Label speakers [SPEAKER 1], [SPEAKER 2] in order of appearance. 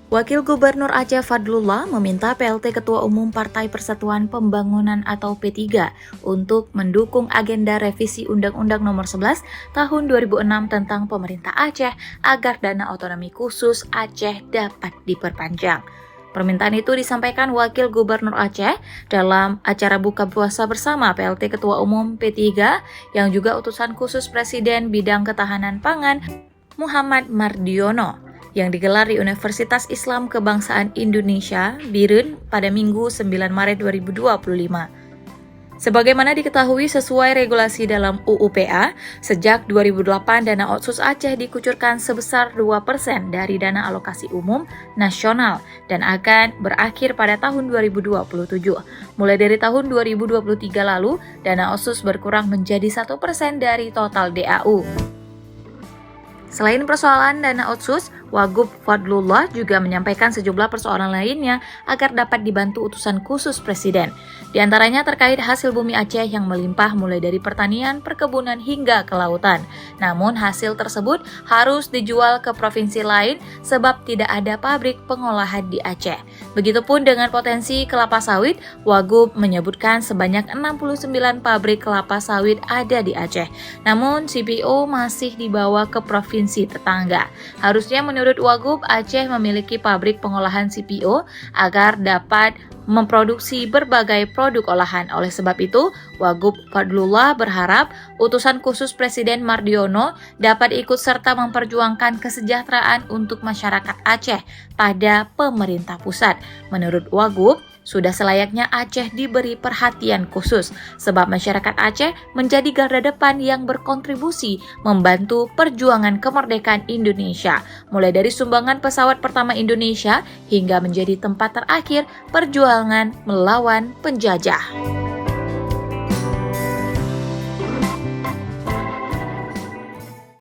[SPEAKER 1] Wakil Gubernur Aceh Fadlullah meminta PLT Ketua Umum Partai Persatuan Pembangunan atau P3 untuk mendukung agenda revisi Undang-Undang Nomor 11 Tahun 2006 tentang Pemerintah Aceh agar dana otonomi khusus Aceh dapat diperpanjang. Permintaan itu disampaikan Wakil Gubernur Aceh dalam acara buka puasa bersama PLT Ketua Umum P3 yang juga utusan khusus Presiden Bidang Ketahanan Pangan Muhammad Mardiono yang digelar di Universitas Islam Kebangsaan Indonesia, BIRUN, pada Minggu 9 Maret 2025. Sebagaimana diketahui sesuai regulasi dalam UU-PA, sejak 2008 dana Otsus Aceh dikucurkan sebesar 2% dari dana alokasi umum nasional dan akan berakhir pada tahun 2027. Mulai dari tahun 2023 lalu, dana Otsus berkurang menjadi 1% dari total DAU. Selain persoalan dana Otsus, Wagub Fadlullah juga menyampaikan sejumlah persoalan lainnya agar dapat dibantu utusan khusus Presiden. Di antaranya terkait hasil bumi Aceh yang melimpah mulai dari pertanian, perkebunan hingga kelautan. Namun hasil tersebut harus dijual ke provinsi lain sebab tidak ada pabrik pengolahan di Aceh. Begitupun dengan potensi kelapa sawit, Wagub menyebutkan sebanyak 69 pabrik kelapa sawit ada di Aceh. Namun CPO masih dibawa ke provinsi tetangga. Harusnya menurut Wagub, Aceh memiliki pabrik pengolahan CPO agar dapat memproduksi berbagai produk olahan. Oleh sebab itu, Wagub Fadlullah berharap utusan khusus Presiden Mardiono dapat ikut serta memperjuangkan kesejahteraan untuk masyarakat Aceh pada pemerintah pusat. Menurut Wagub, sudah selayaknya Aceh diberi perhatian khusus, sebab masyarakat Aceh menjadi garda depan yang berkontribusi membantu perjuangan kemerdekaan Indonesia, mulai dari sumbangan pesawat pertama Indonesia hingga menjadi tempat terakhir perjuangan melawan penjajah.